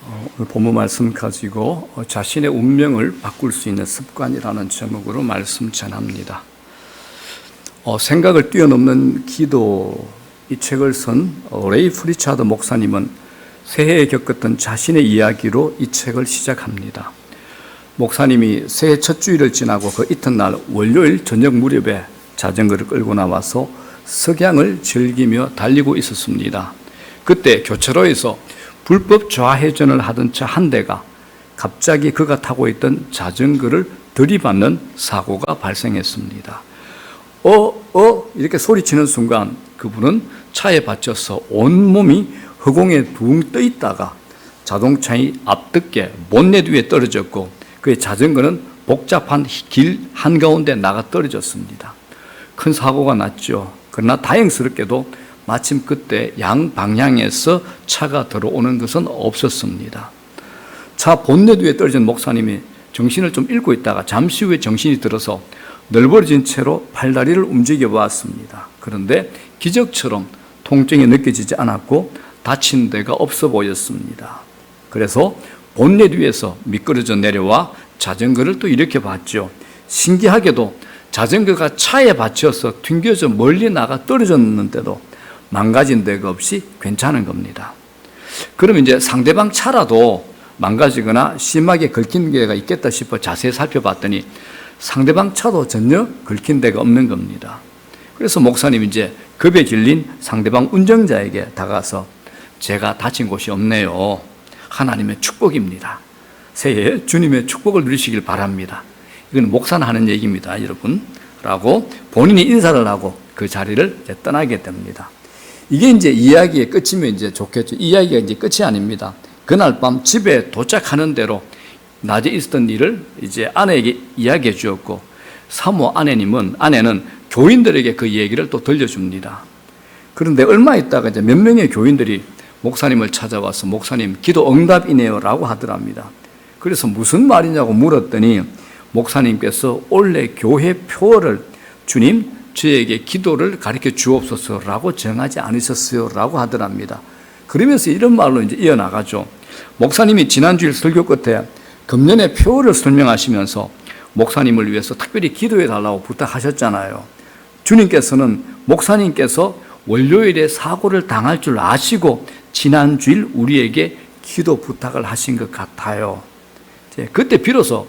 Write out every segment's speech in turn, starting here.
오늘 본문 말씀 가지고 자신의 운명을 바꿀 수 있는 습관이라는 제목으로 말씀 전합니다. 생각을 뛰어넘는 기도, 이 책을 쓴 레이 프리차드 목사님은 새해에 겪었던 자신의 이야기로 이 책을 시작합니다. 목사님이 새해 첫 주일을 지나고 그 이튿날 월요일 저녁 무렵에 자전거를 끌고 나와서 석양을 즐기며 달리고 있었습니다. 그때 교차로에서 불법 좌회전을 하던 차 한 대가 갑자기 그가 타고 있던 자전거를 들이받는 사고가 발생했습니다. 이렇게 소리치는 순간 그분은 차에 받쳐서 온몸이 허공에 붕 떠 있다가 자동차의 앞덮개 본넷 위에 떨어졌고 그의 자전거는 복잡한 길 한가운데 나가 떨어졌습니다. 큰 사고가 났죠. 그러나 다행스럽게도 마침 그때 양방향에서 차가 들어오는 것은 없었습니다. 차 본넷 위에 떨어진 목사님이 정신을 좀 잃고 있다가 잠시 후에 정신이 들어서 널브러진 채로 팔다리를 움직여 보았습니다. 그런데 기적처럼 통증이 느껴지지 않았고 다친 데가 없어 보였습니다. 그래서 본넷 위에서 미끄러져 내려와 자전거를 또 일으켜 봤죠. 신기하게도 자전거가 차에 받쳐서 튕겨져 멀리 나가 떨어졌는데도 망가진 데가 없이 괜찮은 겁니다. 그럼 이제 상대방 차라도 망가지거나 심하게 긁힌 데가 있겠다 싶어 자세히 살펴봤더니 상대방 차도 전혀 긁힌 데가 없는 겁니다. 그래서 목사님이 이제 겁에 질린 상대방 운전자에게 다가가서 제가 다친 곳이 없네요. 하나님의 축복입니다. 새해에 주님의 축복을 누리시길 바랍니다. 이건 목사는 하는 얘기입니다, 여러분. 라고 본인이 인사를 하고 그 자리를 이제 떠나게 됩니다. 이게 이제 이야기의 끝이면 이제 좋겠죠. 이야기가 이제 끝이 아닙니다. 그날 밤 집에 도착하는 대로 낮에 있었던 일을 이제 아내에게 이야기해 주었고, 사모 아내는 교인들에게 그 얘기를 또 들려줍니다. 그런데 얼마 있다가 이제 몇 명의 교인들이 목사님을 찾아와서 목사님 기도 응답이네요 라고 하더랍니다. 그래서 무슨 말이냐고 물었더니 목사님께서 원래 교회 표어를 주님 저에게 기도를 가르쳐 주옵소서라고 정하지 않으셨어요라고 하더랍니다. 그러면서 이런 말로 이제 이어나가죠. 목사님이 지난주일 설교 끝에 금년의 표어를 설명하시면서 목사님을 위해서 특별히 기도해 달라고 부탁하셨잖아요. 주님께서는 목사님께서 월요일에 사고를 당할 줄 아시고 지난주일 우리에게 기도 부탁을 하신 것 같아요. 그때 비로소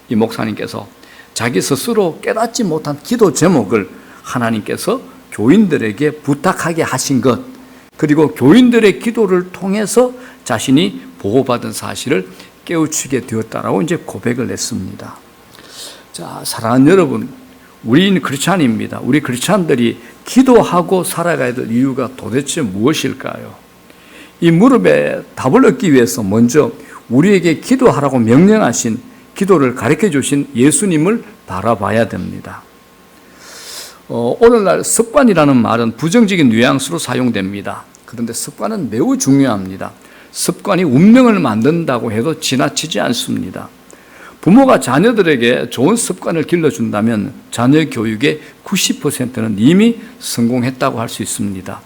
이 목사님께서 자기 스스로 깨닫지 못한 기도 제목을 하나님께서 교인들에게 부탁하게 하신 것, 그리고 교인들의 기도를 통해서 자신이 보호받은 사실을 깨우치게 되었다라고 이제 고백을 했습니다. 자, 사랑하는 여러분, 우리는 크리스찬입니다. 우리 크리스찬들이 기도하고 살아가야 될 이유가 도대체 무엇일까요? 이 무릎에 답을 얻기 위해서 먼저 우리에게 기도하라고 명령하신, 기도를 가르쳐 주신 예수님을 바라봐야 됩니다. 오늘날 습관이라는 말은 부정적인 뉘앙스로 사용됩니다. 그런데 습관은 매우 중요합니다. 습관이 운명을 만든다고 해도 지나치지 않습니다. 부모가 자녀들에게 좋은 습관을 길러준다면 자녀 교육의 90%는 이미 성공했다고 할 수 있습니다.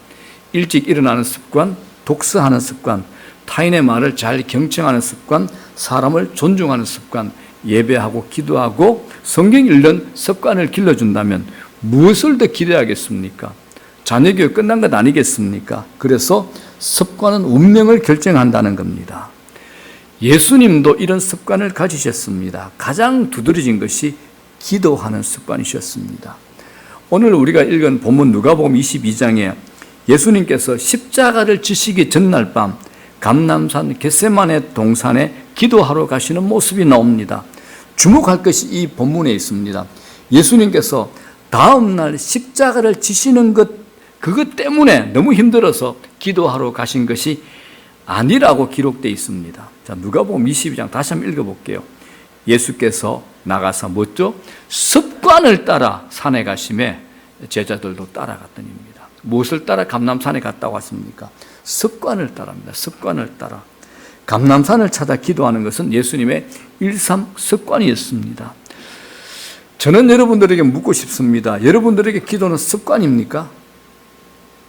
일찍 일어나는 습관, 독서하는 습관, 타인의 말을 잘 경청하는 습관, 사람을 존중하는 습관, 예배하고 기도하고 성경 읽는 습관을 길러준다면 무엇을 더 기대하겠습니까? 자녀 교육 끝난 것 아니겠습니까? 그래서 습관은 운명을 결정한다는 겁니다. 예수님도 이런 습관을 가지셨습니다. 가장 두드러진 것이 기도하는 습관이셨습니다. 오늘 우리가 읽은 본문 누가복음 22장에 예수님께서 십자가를 지시기 전날 밤 감람산 겟세마네 동산에 기도하러 가시는 모습이 나옵니다. 주목할 것이 이 본문에 있습니다. 예수님께서 다음날 십자가를 지시는 그것 때문에 너무 힘들어서 기도하러 가신 것이 아니라고 기록되어 있습니다. 자, 누가복음 22장 다시 한번 읽어볼게요. 예수께서 나가서 뭐죠? 습관을 따라 산에 가심에 제자들도 따라갔더니입니다. 무엇을 따라 감람산에 갔다고 하십니까? 습관을 따라입니다. 습관을 따라. 감람산을 찾아 기도하는 것은 예수님의 일상 습관이었습니다. 저는 여러분들에게 묻고 싶습니다. 여러분들에게 기도는 습관입니까?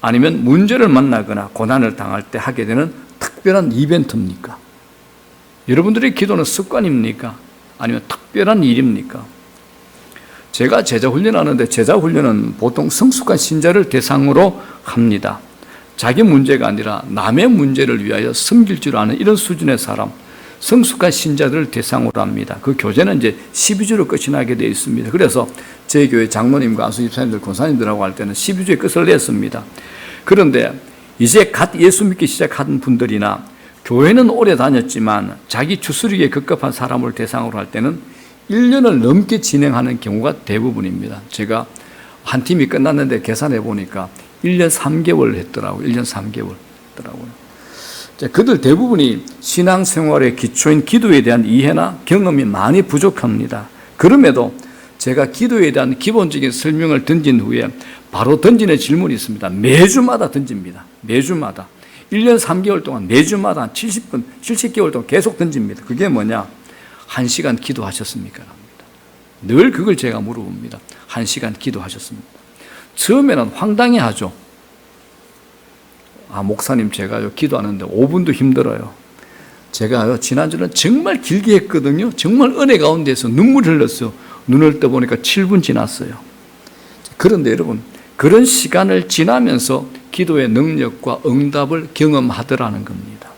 아니면 문제를 만나거나 고난을 당할 때 하게 되는 특별한 이벤트입니까? 여러분들의 기도는 습관입니까? 아니면 특별한 일입니까? 제가 제자 훈련하는데 제자 훈련은 보통 성숙한 신자를 대상으로 합니다. 자기 문제가 아니라 남의 문제를 위하여 섬길 줄 아는 이런 수준의 사람, 성숙한 신자들을 대상으로 합니다. 그 교제는 이제 12주로 끝이 나게 되어 있습니다. 그래서 제 교회 장로님과 안수 집사님들, 권사님들하고 할 때는 12주의 끝을 냈습니다. 그런데 이제 갓 예수 믿기 시작한 분들이나 교회는 오래 다녔지만 자기 추스리기에 급급한 사람을 대상으로 할 때는 1년을 넘게 진행하는 경우가 대부분입니다. 제가 한 팀이 끝났는데 계산해 보니까 1년 3개월 했더라고요. 1년 3개월 했더라고요. 그들 대부분이 신앙생활의 기초인 기도에 대한 이해나 경험이 많이 부족합니다. 그럼에도 제가 기도에 대한 기본적인 설명을 던진 후에 바로 던지는 질문이 있습니다. 매주마다 던집니다. 매주마다. 1년 3개월 동안 매주마다 한 70분, 70개월 동안 계속 던집니다. 그게 뭐냐? 1시간 기도하셨습니까? 늘 그걸 제가 물어봅니다. 1시간 기도하셨습니다. 처음에는 황당해하죠. 목사님, 제가요, 기도하는데 5분도 힘들어요. 제가요, 지난주는 정말 길게 했거든요. 정말 은혜 가운데서 눈물 흘렸어요. 눈을 떠보니까 7분 지났어요. 그런데 여러분, 그런 시간을 지나면서 기도의 능력과 응답을 경험하더라는 겁니다.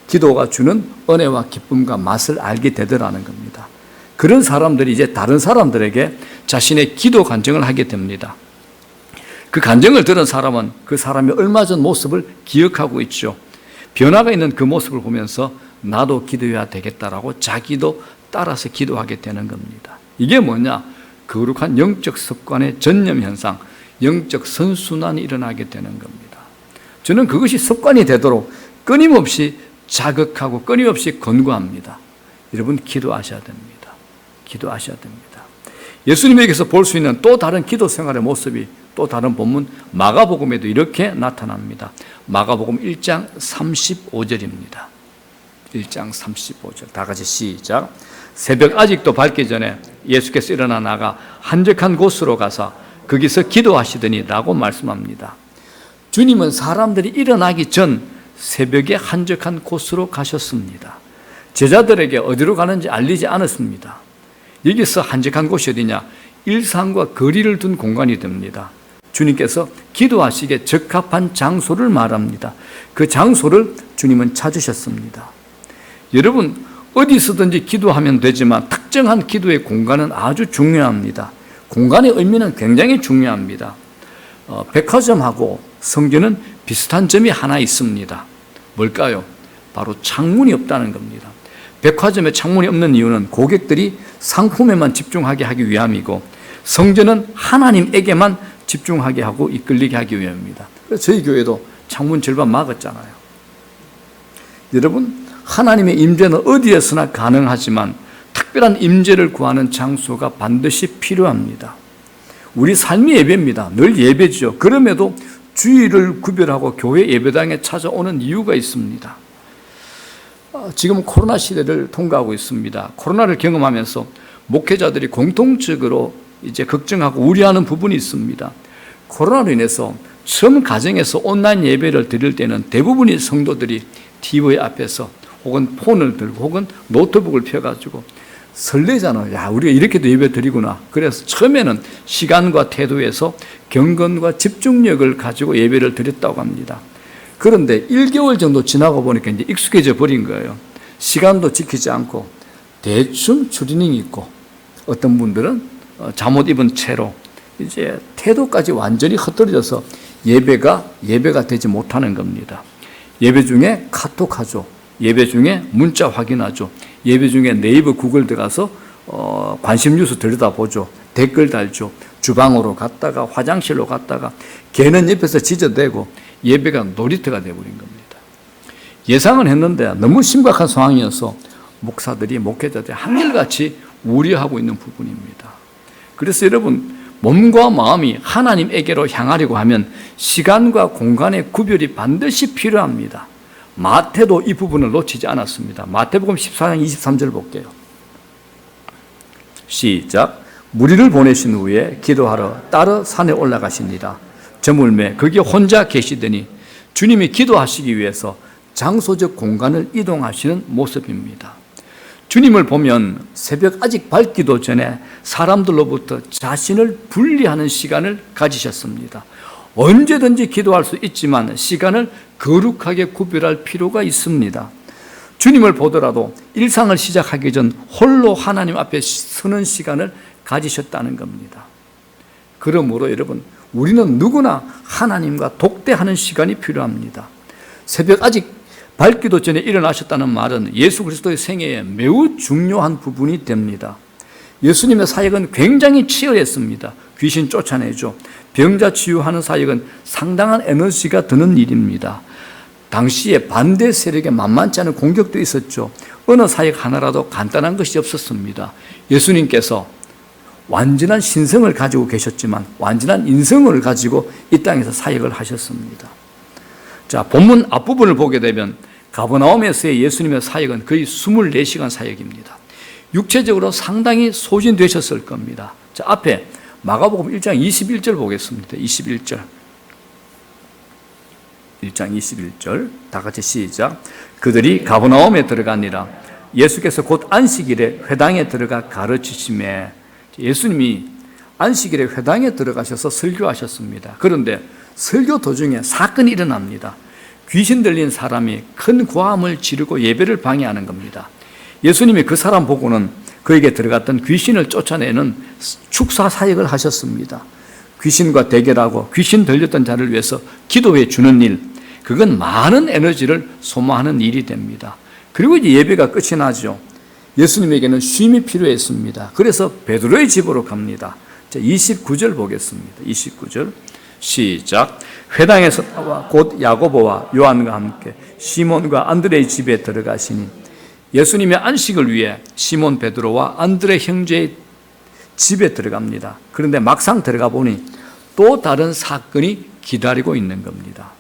기도가 주는 은혜와 기쁨과 맛을 알게 되더라는 겁니다. 그런 사람들이 이제 다른 사람들에게 자신의 기도 간증을 하게 됩니다. 그 간증을 들은 사람은 그 사람의 얼마 전 모습을 기억하고 있죠. 변화가 있는 그 모습을 보면서 나도 기도해야 되겠다라고 자기도 따라서 기도하게 되는 겁니다. 이게 뭐냐? 거룩한 영적 습관의 전염 현상, 영적 선순환이 일어나게 되는 겁니다. 저는 그것이 습관이 되도록 끊임없이 자극하고 끊임없이 권고합니다. 여러분, 기도하셔야 됩니다. 기도하셔야 됩니다. 예수님에게서 볼 수 있는 또 다른 기도 생활의 모습이 또 다른 본문 마가복음에도 이렇게 나타납니다. 마가복음 1장 35절입니다. 1장 35절. 다 같이 시작. 새벽 아직도 밝기 전에 예수께서 일어나 나가 한적한 곳으로 가서 거기서 기도하시더니 라고 말씀합니다. 주님은 사람들이 일어나기 전 새벽에 한적한 곳으로 가셨습니다. 제자들에게 어디로 가는지 알리지 않았습니다. 여기서 한적한 곳이 어디냐? 일상과 거리를 둔 공간이 됩니다. 주님께서 기도하시기에 적합한 장소를 말합니다. 그 장소를 주님은 찾으셨습니다. 여러분, 어디서든지 기도하면 되지만 특정한 기도의 공간은 아주 중요합니다. 공간의 의미는 굉장히 중요합니다. 백화점하고 성전은 비슷한 점이 하나 있습니다. 뭘까요? 바로 창문이 없다는 겁니다. 백화점에 창문이 없는 이유는 고객들이 상품에만 집중하게 하기 위함이고, 성전은 하나님에게만 집중하게 하고 이끌리게 하기 위함입니다. 그래서 저희 교회도 창문 절반 막았잖아요. 여러분, 하나님의 임재는 어디에서나 가능하지만 특별한 임재를 구하는 장소가 반드시 필요합니다. 우리 삶이 예배입니다. 늘 예배죠. 그럼에도 주일을 구별하고 교회 예배당에 찾아오는 이유가 있습니다. 지금 코로나 시대를 통과하고 있습니다. 코로나를 경험하면서 목회자들이 공통적으로 이제 걱정하고 우려하는 부분이 있습니다. 코로나로 인해서 처음 가정에서 온라인 예배를 드릴 때는 대부분의 성도들이 TV 앞에서 혹은 폰을 들고 혹은 노트북을 펴가지고 설레잖아요. 야, 우리가 이렇게도 예배 드리구나. 그래서 처음에는 시간과 태도에서 경건과 집중력을 가지고 예배를 드렸다고 합니다. 그런데 1개월 정도 지나고 보니까 이제 익숙해져 버린 거예요. 시간도 지키지 않고 대충 추리닝 입고 어떤 분들은 잠옷 입은 채로 이제 태도까지 완전히 흩어져서 예배가 되지 못하는 겁니다. 예배 중에 카톡하죠. 예배 중에 문자 확인하죠. 예배 중에 네이버 구글 들어가서 관심 뉴스 들여다보죠. 댓글 달죠. 주방으로 갔다가 화장실로 갔다가 걔는 옆에서 지저대고 예배가 놀이터가 되어버린 겁니다. 예상은 했는데 너무 심각한 상황이어서 목사들이 목회자들이 한결같이 우려하고 있는 부분입니다. 그래서 여러분, 몸과 마음이 하나님에게로 향하려고 하면 시간과 공간의 구별이 반드시 필요합니다. 마태도 이 부분을 놓치지 않았습니다. 마태복음 14장 23절 볼게요. 시작. 무리를 보내신 후에 기도하러 따라 산에 올라가시니라. 저물매 거기 혼자 계시더니 주님이 기도하시기 위해서 장소적 공간을 이동하시는 모습입니다. 주님을 보면 새벽 아직 밝기도 전에 사람들로부터 자신을 분리하는 시간을 가지셨습니다. 언제든지 기도할 수 있지만 시간을 거룩하게 구별할 필요가 있습니다. 주님을 보더라도 일상을 시작하기 전 홀로 하나님 앞에 서는 시간을 가지셨다는 겁니다. 그러므로 여러분, 우리는 누구나 하나님과 독대하는 시간이 필요합니다. 새벽 아직 밝기도 전에 일어나셨다는 말은 예수 그리스도의 생애에 매우 중요한 부분이 됩니다. 예수님의 사역은 굉장히 치열했습니다. 귀신 쫓아내죠. 병자 치유하는 사역은 상당한 에너지가 드는 일입니다. 당시에 반대 세력에 만만치 않은 공격도 있었죠. 어느 사역 하나라도 간단한 것이 없었습니다. 예수님께서 완전한 신성을 가지고 계셨지만 완전한 인성을 가지고 이 땅에서 사역을 하셨습니다. 자, 본문 앞부분을 보게 되면 가버나움에서의 예수님의 사역은 거의 24시간 사역입니다. 육체적으로 상당히 소진되셨을 겁니다. 자, 앞에 마가복음 1장 21절 보겠습니다. 21절. 1장 21절. 다 같이 시작. 그들이 가버나움에 들어가니라. 예수께서 곧 안식일에 회당에 들어가 가르치시매. 예수님이 안식일에 회당에 들어가셔서 설교하셨습니다. 그런데 설교 도중에 사건이 일어납니다. 귀신 들린 사람이 큰 고함을 지르고 예배를 방해하는 겁니다. 예수님이 그 사람 보고는 그에게 들어갔던 귀신을 쫓아내는 축사 사역을 하셨습니다. 귀신과 대결하고 귀신 들렸던 자를 위해서 기도해 주는 일, 그건 많은 에너지를 소모하는 일이 됩니다. 그리고 이제 예배가 끝이 나죠. 예수님에게는 쉼이 필요했습니다. 그래서 베드로의 집으로 갑니다. 29절 보겠습니다. 29절 시작. 회당에서 나와 곧 야고보와 요한과 함께 시몬과 안드레의 집에 들어가시니 예수님의 안식을 위해 시몬 베드로와 안드레 형제의 집에 들어갑니다. 그런데 막상 들어가 보니 또 다른 사건이 기다리고 있는 겁니다.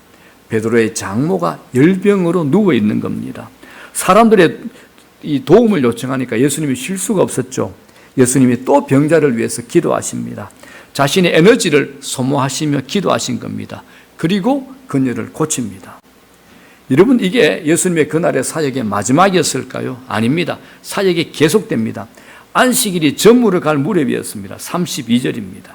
베드로의 장모가 열병으로 누워 있는 겁니다. 사람들의 이 도움을 요청하니까 예수님이 쉴 수가 없었죠. 예수님이 또 병자를 위해서 기도하십니다. 자신의 에너지를 소모하시며 기도하신 겁니다. 그리고 그녀를 고칩니다. 여러분, 이게 예수님의 그날의 사역의 마지막이었을까요? 아닙니다. 사역이 계속됩니다. 안식일이 저물어 갈 무렵이었습니다. 32절입니다.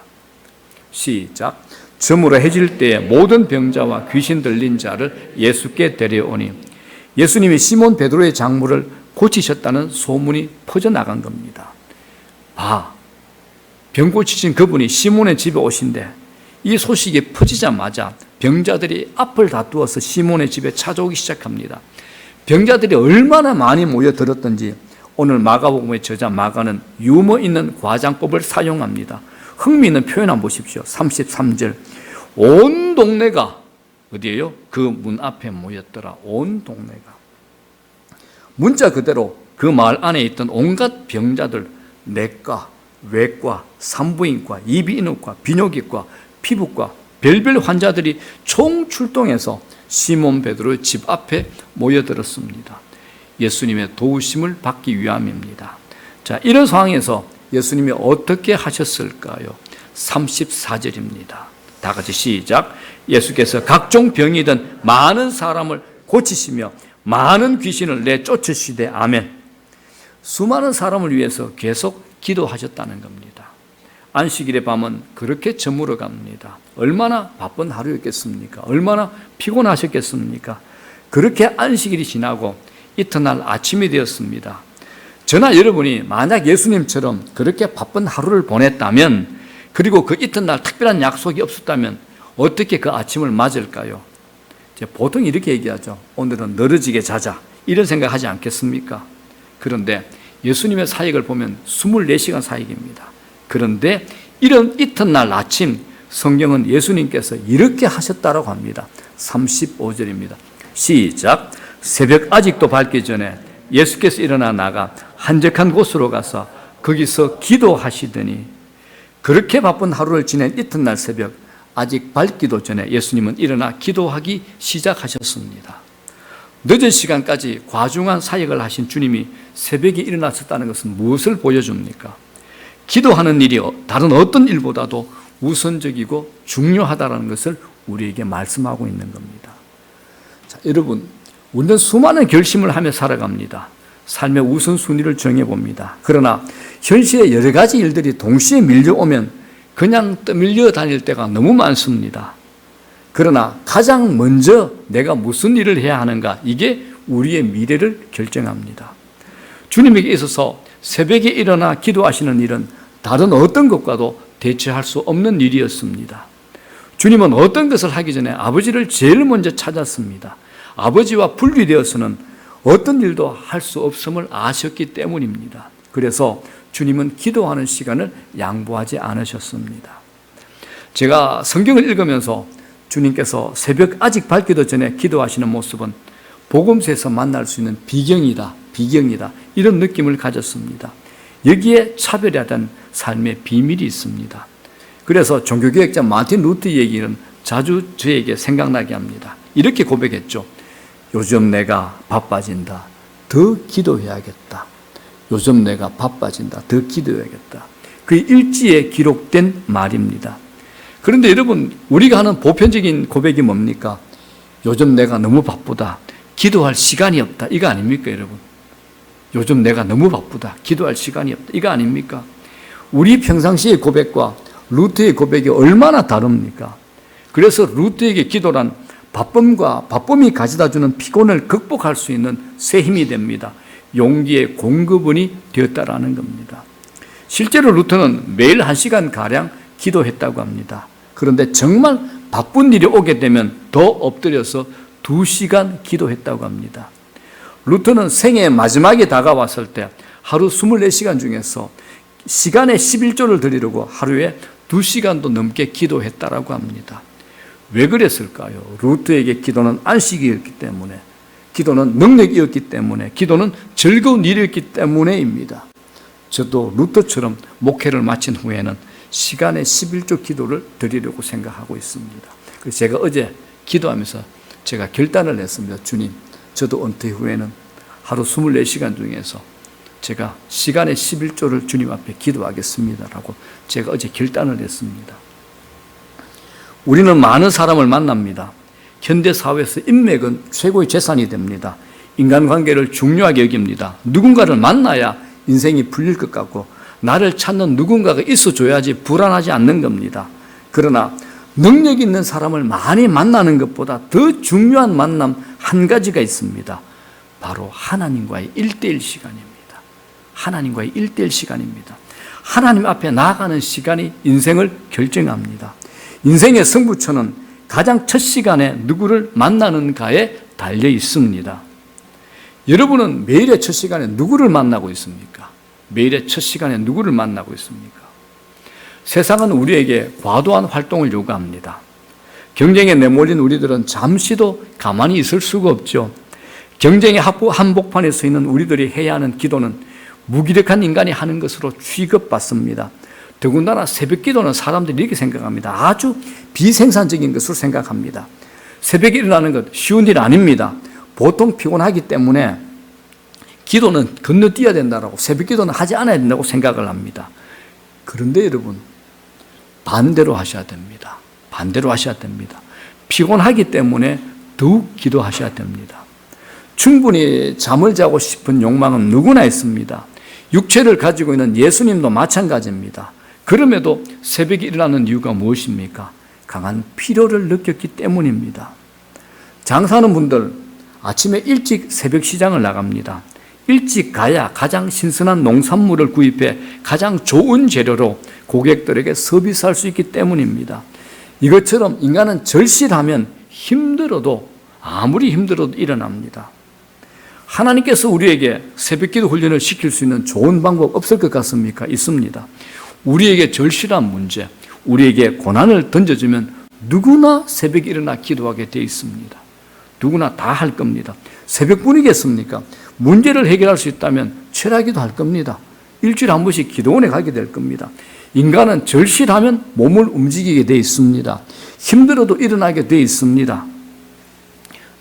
시작. 저물어 해질 때에 모든 병자와 귀신 들린 자를 예수께 데려오니 예수님이 시몬 베드로의 장모를 고치셨다는 소문이 퍼져나간 겁니다. 병 고치신 그분이 시몬의 집에 오신데 이 소식이 퍼지자마자 병자들이 앞을 다투어서 시몬의 집에 찾아오기 시작합니다. 병자들이 얼마나 많이 모여들었던지 오늘 마가복음의 저자 마가는 유머 있는 과장법을 사용합니다. 흥미있는 표현 한번 보십시오. 33절. 온 동네가 어디예요? 그 문 앞에 모였더라. 온 동네가. 문자 그대로 그 마을 안에 있던 온갖 병자들, 내과, 외과, 산부인과, 이비인후과, 비뇨기과, 피부과, 별별 환자들이 총출동해서 시몬 베드로의 집 앞에 모여들었습니다. 예수님의 도우심을 받기 위함입니다. 자, 이런 상황에서 예수님이 어떻게 하셨을까요? 34절입니다. 다 같이 시작. 예수께서 각종 병이든 많은 사람을 고치시며 많은 귀신을 내쫓으시되 아멘. 수많은 사람을 위해서 계속 기도하셨다는 겁니다. 안식일의 밤은 그렇게 저물어 갑니다. 얼마나 바쁜 하루였겠습니까? 얼마나 피곤하셨겠습니까? 그렇게 안식일이 지나고 이튿날 아침이 되었습니다. 저나 여러분이 만약 예수님처럼 그렇게 바쁜 하루를 보냈다면, 그리고 그 이튿날 특별한 약속이 없었다면 어떻게 그 아침을 맞을까요? 보통 이렇게 얘기하죠. 오늘은 늘어지게 자자. 이런 생각하지 않겠습니까? 그런데 예수님의 사역을 보면 24시간 사역입니다. 그런데 이런 이튿날 아침 성경은 예수님께서 이렇게 하셨다라고 합니다. 35절입니다. 시작. 새벽 아직도 밝기 전에 예수께서 일어나 나가 한적한 곳으로 가서 거기서 기도하시더니, 그렇게 바쁜 하루를 지낸 이튿날 새벽 아직 밝기도 전에 예수님은 일어나 기도하기 시작하셨습니다. 늦은 시간까지 과중한 사역을 하신 주님이 새벽에 일어나셨다는 것은 무엇을 보여줍니까? 기도하는 일이 다른 어떤 일보다도 우선적이고 중요하다는 것을 우리에게 말씀하고 있는 겁니다. 자, 여러분, 우리는 수많은 결심을 하며 살아갑니다. 삶의 우선순위를 정해봅니다. 그러나 현실의 여러 가지 일들이 동시에 밀려오면 그냥 떠밀려 다닐 때가 너무 많습니다. 그러나 가장 먼저 내가 무슨 일을 해야 하는가, 이게 우리의 미래를 결정합니다. 주님에게 있어서 새벽에 일어나 기도하시는 일은 다른 어떤 것과도 대체할 수 없는 일이었습니다. 주님은 어떤 것을 하기 전에 아버지를 제일 먼저 찾았습니다. 아버지와 분리되어서는 어떤 일도 할 수 없음을 아셨기 때문입니다. 그래서 주님은 기도하는 시간을 양보하지 않으셨습니다. 제가 성경을 읽으면서 주님께서 새벽 아직 밝기도 전에 기도하시는 모습은 복음서에서 만날 수 있는 비경이다, 이런 느낌을 가졌습니다. 여기에 차별화된 삶의 비밀이 있습니다. 그래서 종교개혁자 마틴 루터 얘기는 자주 저에게 생각나게 합니다. 이렇게 고백했죠. 요즘 내가 바빠진다. 더 기도해야겠다. 요즘 내가 바빠진다. 더 기도해야겠다. 그 일지에 기록된 말입니다. 그런데 여러분, 우리가 하는 보편적인 고백이 뭡니까? 요즘 내가 너무 바쁘다. 기도할 시간이 없다. 이거 아닙니까, 여러분? 요즘 내가 너무 바쁘다. 기도할 시간이 없다. 이거 아닙니까? 우리 평상시의 고백과 루터의 고백이 얼마나 다릅니까? 그래서 루터에게 기도란 바쁨이 가져다주는 피곤을 극복할 수 있는 새 힘이 됩니다. 용기의 공급원이 되었다라는 겁니다. 실제로 루터는 매일 1시간가량 기도했다고 합니다. 그런데 정말 바쁜 일이 오게 되면 더 엎드려서 2시간 기도했다고 합니다. 루터는 생애 마지막에 다가왔을 때 하루 24시간 중에서 시간의 11조를 드리려고 하루에 2시간도 넘게 기도했다라고 합니다. 왜 그랬을까요? 루터에게 기도는 안식이었기 때문에, 기도는 능력이었기 때문에, 기도는 즐거운 일이었기 때문에입니다. 저도 루터처럼 목회를 마친 후에는 시간의 11조 기도를 드리려고 생각하고 있습니다. 그래서 제가 어제 기도하면서 제가 결단을 했습니다. 주님, 저도 은퇴 후에는 하루 24시간 중에서 제가 시간의 11조를 주님 앞에 기도하겠습니다라고 제가 어제 결단을 했습니다. 우리는 많은 사람을 만납니다. 현대 사회에서 인맥은 최고의 재산이 됩니다. 인간관계를 중요하게 여깁니다. 누군가를 만나야 인생이 풀릴 것 같고 나를 찾는 누군가가 있어줘야지 불안하지 않는 겁니다. 그러나 능력 있는 사람을 많이 만나는 것보다 더 중요한 만남 한 가지가 있습니다. 바로 하나님과의 1:1 시간입니다. 하나님과의 1:1 시간입니다. 하나님 앞에 나아가는 시간이 인생을 결정합니다. 인생의 승부처는 가장 첫 시간에 누구를 만나는가에 달려 있습니다. 여러분은 매일의 첫 시간에 누구를 만나고 있습니까? 매일의 첫 시간에 누구를 만나고 있습니까? 세상은 우리에게 과도한 활동을 요구합니다. 경쟁에 내몰린 우리들은 잠시도 가만히 있을 수가 없죠. 경쟁의 한복판에 서 있는 우리들이 해야 하는 기도는 무기력한 인간이 하는 것으로 취급받습니다. 더군다나 새벽 기도는 사람들이 이렇게 생각합니다. 아주 비생산적인 것으로 생각합니다. 새벽에 일어나는 것 쉬운 일 아닙니다. 보통 피곤하기 때문에 기도는 건너뛰어야 된다고, 새벽 기도는 하지 않아야 된다고 생각을 합니다. 그런데 여러분, 반대로 하셔야 됩니다. 반대로 하셔야 됩니다. 피곤하기 때문에 더욱 기도하셔야 됩니다. 충분히 잠을 자고 싶은 욕망은 누구나 있습니다. 육체를 가지고 있는 예수님도 마찬가지입니다. 그럼에도 새벽에 일어나는 이유가 무엇입니까? 강한 피로를 느꼈기 때문입니다. 장사하는 분들 아침에 일찍 새벽 시장을 나갑니다. 일찍 가야 가장 신선한 농산물을 구입해 가장 좋은 재료로 고객들에게 서비스할 수 있기 때문입니다. 이것처럼 인간은 절실하면 힘들어도, 아무리 힘들어도 일어납니다. 하나님께서 우리에게 새벽기도 훈련을 시킬 수 있는 좋은 방법 없을 것 같습니까? 있습니다. 우리에게 절실한 문제, 우리에게 고난을 던져주면 누구나 새벽에 일어나 기도하게 되어 있습니다. 누구나 다 할 겁니다. 새벽뿐이겠습니까? 문제를 해결할 수 있다면 철야기도 할 겁니다. 일주일에 한 번씩 기도원에 가게 될 겁니다. 인간은 절실하면 몸을 움직이게 되어 있습니다. 힘들어도 일어나게 되어 있습니다.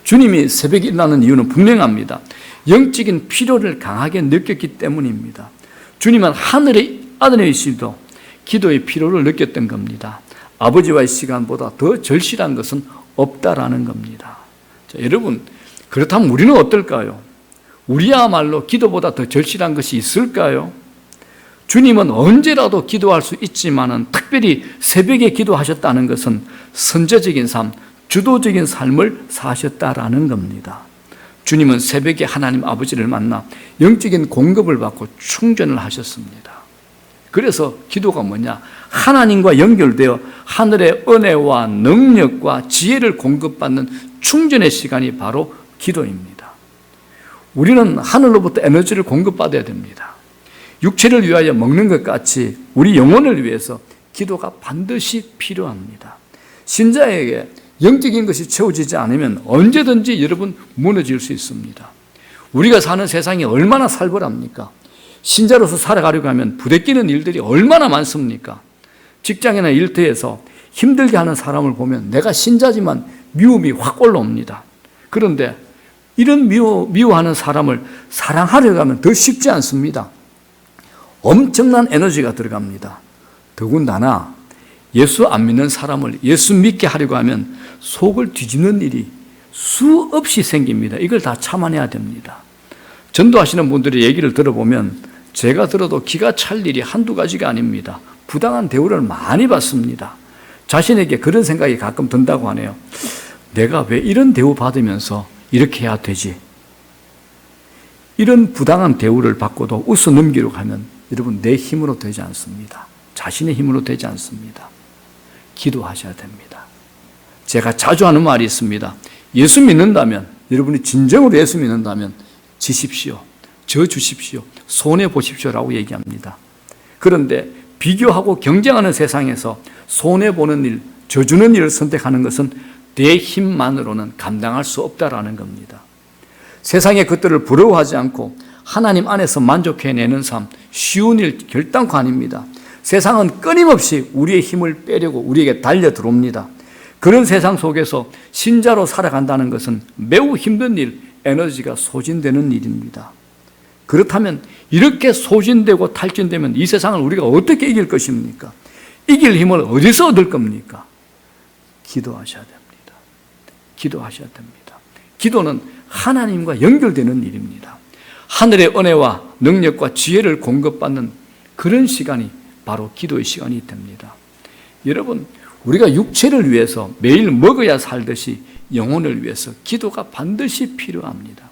주님이 새벽에 일어나는 이유는 분명합니다. 영적인 필요를 강하게 느꼈기 때문입니다. 주님은 하늘의 아들이시도 기도의 필요를 느꼈던 겁니다. 아버지와의 시간보다 더 절실한 것은 없다라는 겁니다. 자, 여러분, 그렇다면 우리는 어떨까요? 우리야말로 기도보다 더 절실한 것이 있을까요? 주님은 언제라도 기도할 수 있지만은 특별히 새벽에 기도하셨다는 것은 선제적인 삶, 주도적인 삶을 사셨다라는 겁니다. 주님은 새벽에 하나님 아버지를 만나 영적인 공급을 받고 충전을 하셨습니다. 그래서 기도가 뭐냐? 하나님과 연결되어 하늘의 은혜와 능력과 지혜를 공급받는 충전의 시간이 바로 기도입니다. 우리는 하늘로부터 에너지를 공급받아야 됩니다. 육체를 위하여 먹는 것 같이 우리 영혼을 위해서 기도가 반드시 필요합니다. 신자에게 영적인 것이 채워지지 않으면 언제든지 여러분 무너질 수 있습니다. 우리가 사는 세상이 얼마나 살벌합니까? 신자로서 살아가려고 하면 부대끼는 일들이 얼마나 많습니까? 직장이나 일터에서 힘들게 하는 사람을 보면 내가 신자지만 미움이 확 올라옵니다. 그런데 이런 미워하는 사람을 사랑하려고 하면 더 쉽지 않습니다. 엄청난 에너지가 들어갑니다. 더군다나 예수 안 믿는 사람을 예수 믿게 하려고 하면 속을 뒤집는 일이 수없이 생깁니다. 이걸 다 참아내야 됩니다. 전도하시는 분들의 얘기를 들어보면 제가 들어도 기가 찰 일이 한두 가지가 아닙니다. 부당한 대우를 많이 받습니다. 자신에게 그런 생각이 가끔 든다고 하네요. 내가 왜 이런 대우 받으면서 이렇게 해야 되지? 이런 부당한 대우를 받고도 웃어 넘기려고 하면 여러분 내 힘으로 되지 않습니다. 자신의 힘으로 되지 않습니다. 기도하셔야 됩니다. 제가 자주 하는 말이 있습니다. 예수 믿는다면, 여러분이 진정으로 예수 믿는다면 지십시오. 저 주십시오. 손해보십시오라고 얘기합니다. 그런데 비교하고 경쟁하는 세상에서 손해보는 일, 져주는 일을 선택하는 것은 내 힘만으로는 감당할 수 없다라는 겁니다. 세상의 것들을 부러워하지 않고 하나님 안에서 만족해내는 삶, 쉬운 일 결단코 아닙니다. 세상은 끊임없이 우리의 힘을 빼려고 우리에게 달려 들어옵니다. 그런 세상 속에서 신자로 살아간다는 것은 매우 힘든 일, 에너지가 소진되는 일입니다. 그렇다면 이렇게 소진되고 탈진되면 이 세상을 우리가 어떻게 이길 것입니까? 이길 힘을 어디서 얻을 겁니까? 기도하셔야 됩니다. 기도하셔야 됩니다. 기도는 하나님과 연결되는 일입니다. 하늘의 은혜와 능력과 지혜를 공급받는 그런 시간이 바로 기도의 시간이 됩니다. 여러분, 우리가 육체를 위해서 매일 먹어야 살듯이 영혼을 위해서 기도가 반드시 필요합니다.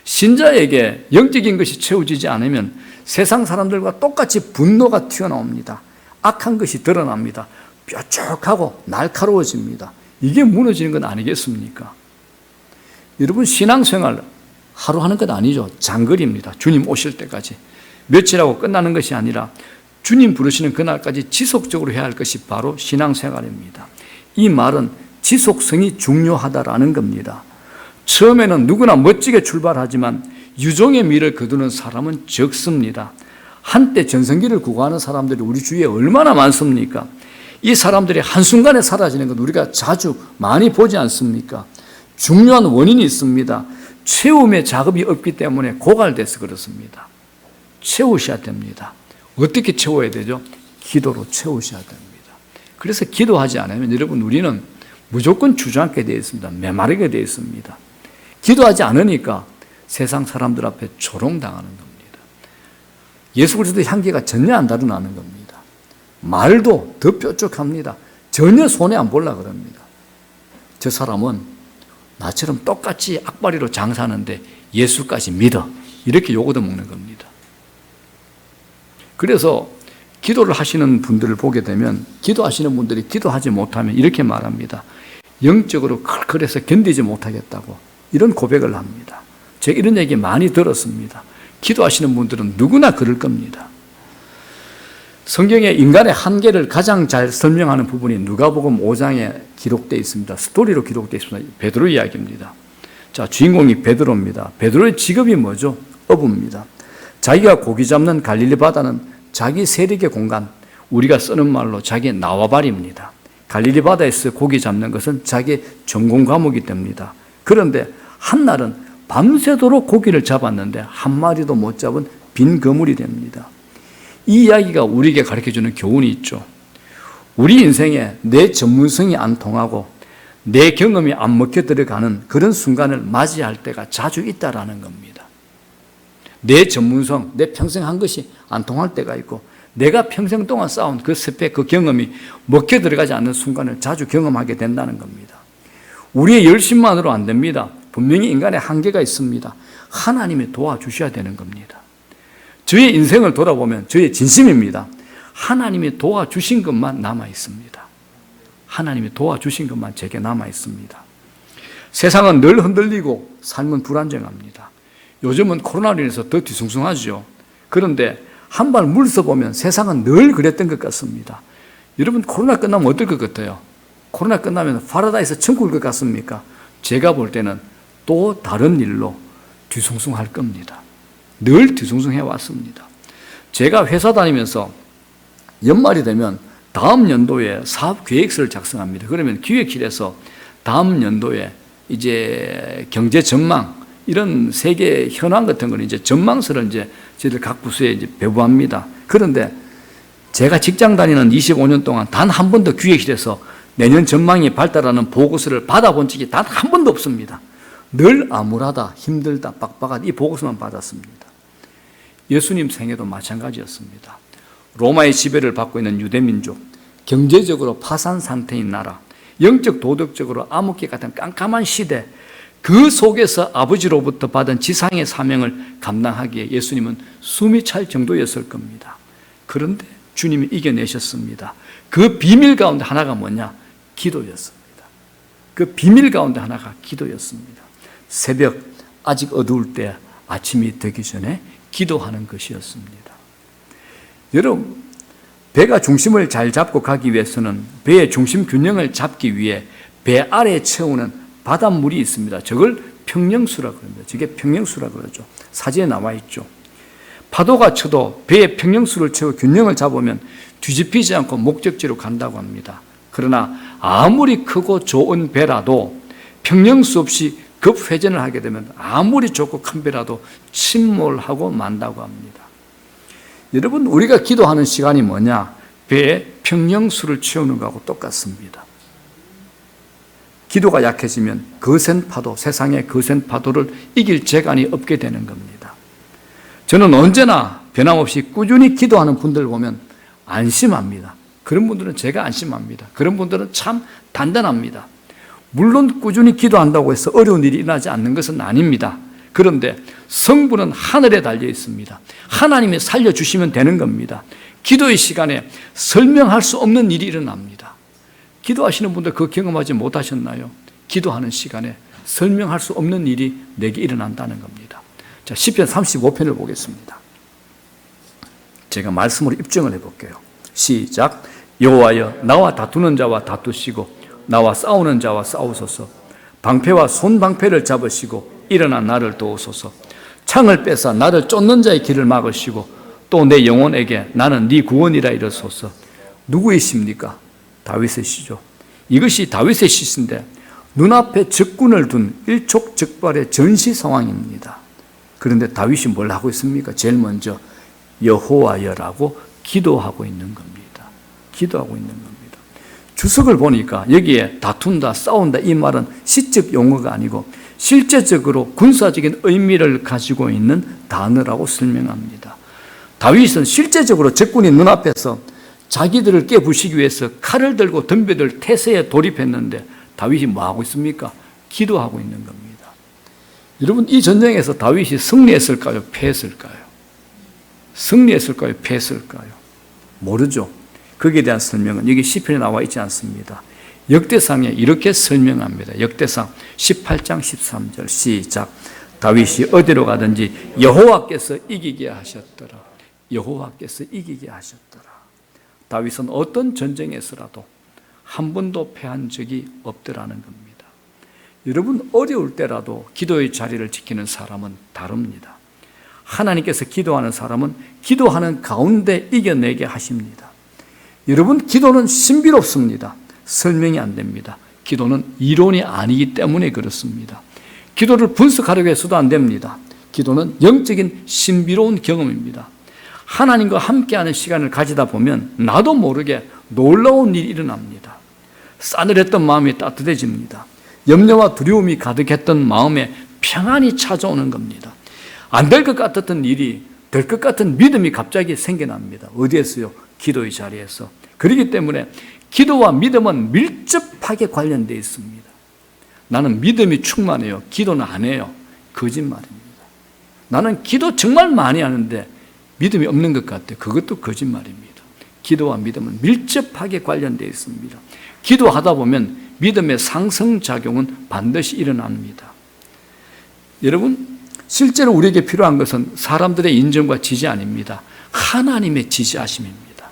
신자에게 영적인 것이 채워지지 않으면 세상 사람들과 똑같이 분노가 튀어나옵니다. 악한 것이 드러납니다. 뾰족하고 날카로워집니다. 이게 무너지는 건 아니겠습니까? 여러분, 신앙생활 하루 하는 것 아니죠. 장거리입니다. 주님 오실 때까지. 며칠하고 끝나는 것이 아니라 주님 부르시는 그날까지 지속적으로 해야 할 것이 바로 신앙생활입니다. 이 말은 지속성이 중요하다라는 겁니다. 처음에는 누구나 멋지게 출발하지만 유종의 미를 거두는 사람은 적습니다. 한때 전성기를 구가하는 사람들이 우리 주위에 얼마나 많습니까? 이 사람들이 한순간에 사라지는 건 우리가 자주 많이 보지 않습니까? 중요한 원인이 있습니다. 채움의 작업이 없기 때문에 고갈돼서 그렇습니다. 채우셔야 됩니다. 어떻게 채워야 되죠? 기도로 채우셔야 됩니다. 그래서 기도하지 않으면 여러분 우리는 무조건 주저앉게 되어 있습니다. 메마르게 되어 있습니다. 기도하지 않으니까 세상 사람들 앞에 조롱당하는 겁니다. 예수 그리스도의 향기가 전혀 안 달아나는 겁니다. 말도 더 뾰족합니다. 전혀 손해 안 보려고 그럽니다. 저 사람은 나처럼 똑같이 악바리로 장사하는데 예수까지 믿어. 이렇게 욕 얻어먹는 겁니다. 그래서 기도를 하시는 분들을 보게 되면 기도하시는 분들이 기도하지 못하면 이렇게 말합니다. 영적으로 칼칼해서 견디지 못하겠다고 이런 고백을 합니다. 제가 이런 얘기 많이 들었습니다. 기도하시는 분들은 누구나 그럴 겁니다. 성경에 인간의 한계를 가장 잘 설명하는 부분이 누가복음 5장에 기록되어 있습니다. 스토리로 기록되어 있습니다. 베드로 이야기입니다. 자, 주인공이 베드로입니다. 베드로의 직업이 뭐죠? 어부입니다. 자기가 고기 잡는 갈릴리 바다는 자기 세력의 공간, 우리가 쓰는 말로 자기의 나와바리입니다. 갈릴리 바다에서 고기 잡는 것은 자기의 전공 과목이 됩니다. 그런데 한날은 밤새도록 고기를 잡았는데 한 마리도 못 잡은 빈 그물이 됩니다. 이 이야기가 우리에게 가르쳐주는 교훈이 있죠. 우리 인생에 내 전문성이 안 통하고 내 경험이 안 먹혀 들어가는 그런 순간을 맞이할 때가 자주 있다라는 겁니다. 내 전문성, 내 평생 한 것이 안 통할 때가 있고 내가 평생 동안 쌓은 그 스펙, 그 경험이 먹혀 들어가지 않는 순간을 자주 경험하게 된다는 겁니다. 우리의 열심만으로 안 됩니다. 분명히 인간의 한계가 있습니다. 하나님이 도와주셔야 되는 겁니다. 저의 인생을 돌아보면 저의 진심입니다. 하나님이 도와주신 것만 남아 있습니다. 하나님이 도와주신 것만 제게 남아 있습니다. 세상은 늘 흔들리고 삶은 불안정합니다. 요즘은 코로나로 인해서 더 뒤숭숭하죠. 그런데 한 발 물서 보면 세상은 늘 그랬던 것 같습니다. 여러분, 코로나 끝나면 어떨 것 같아요? 코로나 끝나면 파라다이스 천국일 것 같습니까? 제가 볼 때는 또 다른 일로 뒤숭숭할 겁니다. 늘 뒤숭숭해 왔습니다. 제가 회사 다니면서 연말이 되면 다음 연도에 사업 계획서를 작성합니다. 그러면 기획실에서 다음 연도에 이제 경제 전망, 이런 세계 현황 같은 거는 이제 전망서를 이제 저희들 각 부서에 이제 배부합니다. 그런데 제가 직장 다니는 25년 동안 단 한 번도 기획실에서 내년 전망이 발달하는 보고서를 받아본 적이 단 한 번도 없습니다. 늘 암울하다, 힘들다, 빡빡하다 이 보고서만 받았습니다. 예수님 생애도 마찬가지였습니다. 로마의 지배를 받고 있는 유대민족, 경제적으로 파산 상태인 나라, 영적 도덕적으로 암흑기 같은 깜깜한 시대, 그 속에서 아버지로부터 받은 지상의 사명을 감당하기에 예수님은 숨이 찰 정도였을 겁니다. 그런데 주님이 이겨내셨습니다. 그 비밀 가운데 하나가 뭐냐? 기도였습니다. 그 비밀 가운데 하나가 기도였습니다. 새벽 아직 어두울 때 아침이 되기 전에 기도하는 것이었습니다. 여러분, 배가 중심을 잘 잡고 가기 위해서는 배의 중심 균형을 잡기 위해 배 아래에 채우는 바닷물이 있습니다. 저걸 평령수라고 합니다. 저게 평령수라고 그러죠. 사진에 나와 있죠. 파도가 쳐도 배에 평령수를 채워 균형을 잡으면 뒤집히지 않고 목적지로 간다고 합니다. 그러나 아무리 크고 좋은 배라도 평령수 없이 급회전을 하게 되면 아무리 좋고 큰 배라도 침몰하고 만다고 합니다. 여러분, 우리가 기도하는 시간이 뭐냐? 배에 평령수를 채우는 것하고 똑같습니다. 기도가 약해지면 거센 파도, 세상의 거센 파도를 이길 재간이 없게 되는 겁니다. 저는 언제나 변함없이 꾸준히 기도하는 분들 보면 안심합니다. 그런 분들은 제가 안심합니다. 그런 분들은 참 단단합니다. 물론 꾸준히 기도한다고 해서 어려운 일이 일어나지 않는 것은 아닙니다. 그런데 성부는 하늘에 달려 있습니다. 하나님이 살려주시면 되는 겁니다. 기도의 시간에 설명할 수 없는 일이 일어납니다. 기도하시는 분들 그거 경험하지 못하셨나요? 기도하는 시간에 설명할 수 없는 일이 내게 일어난다는 겁니다. 자, 시편 35편을 보겠습니다. 제가 말씀으로 입증을 해볼게요. 시작. 여호와여, 나와 다투는 자와 다투시고 나와 싸우는 자와 싸우소서. 방패와 손방패를 잡으시고 일어나 나를 도우소서. 창을 빼사 나를 쫓는 자의 길을 막으시고 또 내 영혼에게 나는 네 구원이라 이르소서. 누구이십니까? 다윗의 시죠. 이것이 다윗의 시인데 눈앞에 적군을 둔 일촉즉발의 전시 상황입니다. 그런데 다윗이 뭘 하고 있습니까? 제일 먼저 여호와여라고 기도하고 있는 겁니다. 기도하고 있는 겁니다. 주석을 보니까 여기에 다툰다, 싸운다 이 말은 시적 용어가 아니고 실제적으로 군사적인 의미를 가지고 있는 단어라고 설명합니다. 다윗은 실제적으로 적군이 눈앞에서 자기들을 깨부시기 위해서 칼을 들고 덤벼들 태세에 돌입했는데 다윗이 뭐 하고 있습니까? 기도하고 있는 겁니다. 여러분, 이 전쟁에서 다윗이 승리했을까요? 패했을까요? 승리했을까요? 패했을까요? 모르죠. 거기에 대한 설명은 여기 시편에 나와 있지 않습니다. 역대상에 이렇게 설명합니다. 역대상 18장 13절 시작. 다윗이 어디로 가든지 여호와께서 이기게 하셨더라. 여호와께서 이기게 하셨더라. 다윗은 어떤 전쟁에서라도 한 번도 패한 적이 없더라는 겁니다. 여러분, 어려울 때라도 기도의 자리를 지키는 사람은 다릅니다. 하나님께서 기도하는 사람은 기도하는 가운데 이겨내게 하십니다. 여러분, 기도는 신비롭습니다. 설명이 안 됩니다. 기도는 이론이 아니기 때문에 그렇습니다. 기도를 분석하려고 해서도 안 됩니다. 기도는 영적인 신비로운 경험입니다. 하나님과 함께하는 시간을 가지다 보면 나도 모르게 놀라운 일이 일어납니다. 싸늘했던 마음이 따뜻해집니다. 염려와 두려움이 가득했던 마음에 평안이 찾아오는 겁니다. 안 될 것 같았던 일이 될 것 같은 믿음이 갑자기 생겨납니다. 어디에서요? 기도의 자리에서. 그렇기 때문에 기도와 믿음은 밀접하게 관련되어 있습니다. 나는 믿음이 충만해요. 기도는 안 해요. 거짓말입니다. 나는 기도 정말 많이 하는데 믿음이 없는 것 같아요. 그것도 거짓말입니다. 기도와 믿음은 밀접하게 관련되어 있습니다. 기도하다 보면 믿음의 상승작용은 반드시 일어납니다. 여러분, 실제로 우리에게 필요한 것은 사람들의 인정과 지지 아닙니다. 하나님의 지지하심입니다.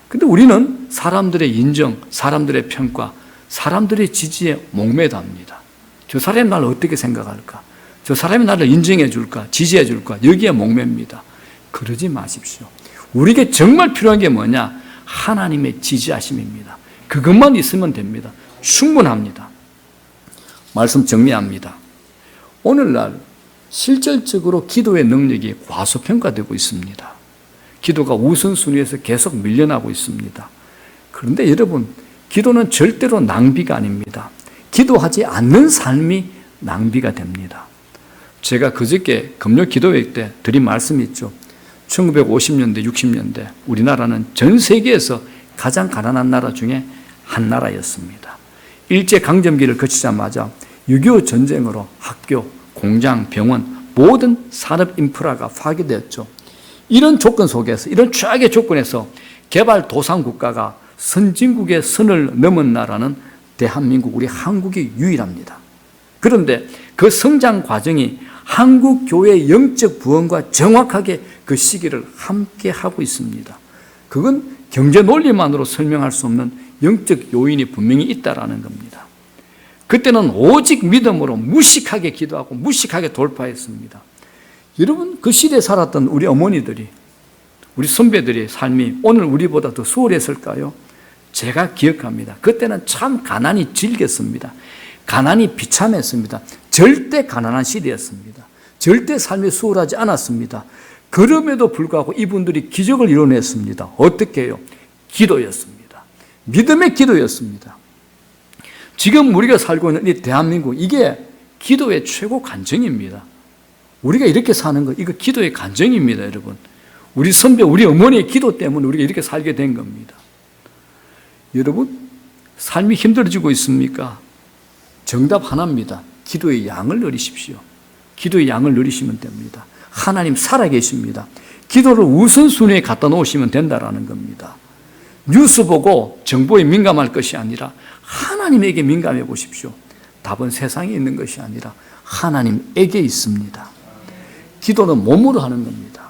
근데 우리는 사람들의 인정, 사람들의 평가, 사람들의 지지에 목매답니다. 저 사람이 나를 어떻게 생각할까? 저 사람이 나를 인정해 줄까? 지지해 줄까? 여기에 목매입니다. 그러지 마십시오. 우리에게 정말 필요한 게 뭐냐? 하나님의 지지하심입니다. 그것만 있으면 됩니다. 충분합니다. 말씀 정리합니다. 오늘날 실질적으로 기도의 능력이 과소평가되고 있습니다. 기도가 우선순위에서 계속 밀려나고 있습니다. 그런데 여러분, 기도는 절대로 낭비가 아닙니다. 기도하지 않는 삶이 낭비가 됩니다. 제가 그저께 금요 기도회 때 드린 말씀이 있죠. 1950년대, 60년대 우리나라는 전 세계에서 가장 가난한 나라 중에 한 나라였습니다. 일제강점기를 거치자마자 6.25 전쟁으로 학교, 공장, 병원 모든 산업 인프라가 파괴되었죠. 이런 조건 속에서, 이런 최악의 조건에서 개발도상국가가 선진국의 선을 넘은 나라는 대한민국, 우리 한국이 유일합니다. 그런데 그 성장 과정이 한국 교회의 영적 부흥과 정확하게 그 시기를 함께 하고 있습니다. 그건 경제 논리만으로 설명할 수 없는 영적 요인이 분명히 있다라는 겁니다. 그때는 오직 믿음으로 무식하게 기도하고 무식하게 돌파했습니다. 여러분, 그 시대에 살았던 우리 어머니들이, 우리 선배들의 삶이 오늘 우리보다 더 수월했을까요? 제가 기억합니다. 그때는 참 가난이 질겼습니다. 가난이 비참했습니다. 절대 가난한 시대였습니다. 절대 삶이 수월하지 않았습니다. 그럼에도 불구하고 이분들이 기적을 이뤄냈습니다. 어떻게 해요? 기도였습니다. 믿음의 기도였습니다. 지금 우리가 살고 있는 이 대한민국, 이게 기도의 최고 간증입니다. 우리가 이렇게 사는 거, 이거 기도의 간증입니다, 여러분. 우리 선배, 우리 어머니의 기도 때문에 우리가 이렇게 살게 된 겁니다. 여러분, 삶이 힘들어지고 있습니까? 정답 하나입니다. 기도의 양을 누리십시오. 기도의 양을 누리시면 됩니다. 하나님 살아계십니다. 기도를 우선순위에 갖다 놓으시면 된다라는 겁니다. 뉴스 보고 정보에 민감할 것이 아니라 하나님에게 민감해 보십시오. 답은 세상에 있는 것이 아니라 하나님에게 있습니다. 기도는 몸으로 하는 겁니다.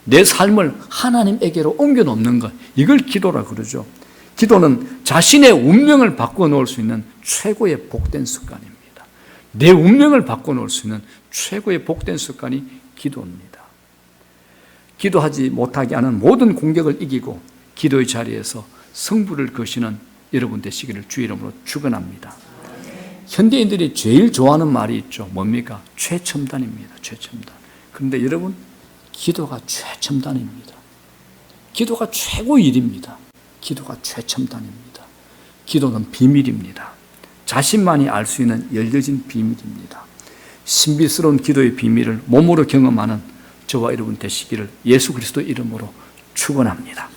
내 삶을 하나님에게로 옮겨 놓는 것, 이걸 기도라 그러죠. 기도는 자신의 운명을 바꿔 놓을 수 있는 최고의 복된 습관입니다. 내 운명을 바꿔 놓을 수 있는 최고의 복된 습관이 기도입니다. 기도하지 못하게 하는 모든 공격을 이기고 기도의 자리에서 승부를 거시는 여러분 되시기를 주의 이름으로 축원합니다. 현대인들이 제일 좋아하는 말이 있죠. 뭡니까? 최첨단입니다. 최첨단. 그런데 여러분, 기도가 최첨단입니다. 기도가 최고의 일입니다. 기도가 최첨단입니다. 기도는 비밀입니다. 자신만이 알 수 있는 열려진 비밀입니다. 신비스러운 기도의 비밀을 몸으로 경험하는 저와 여러분 되시기를 예수 그리스도 이름으로 축원합니다.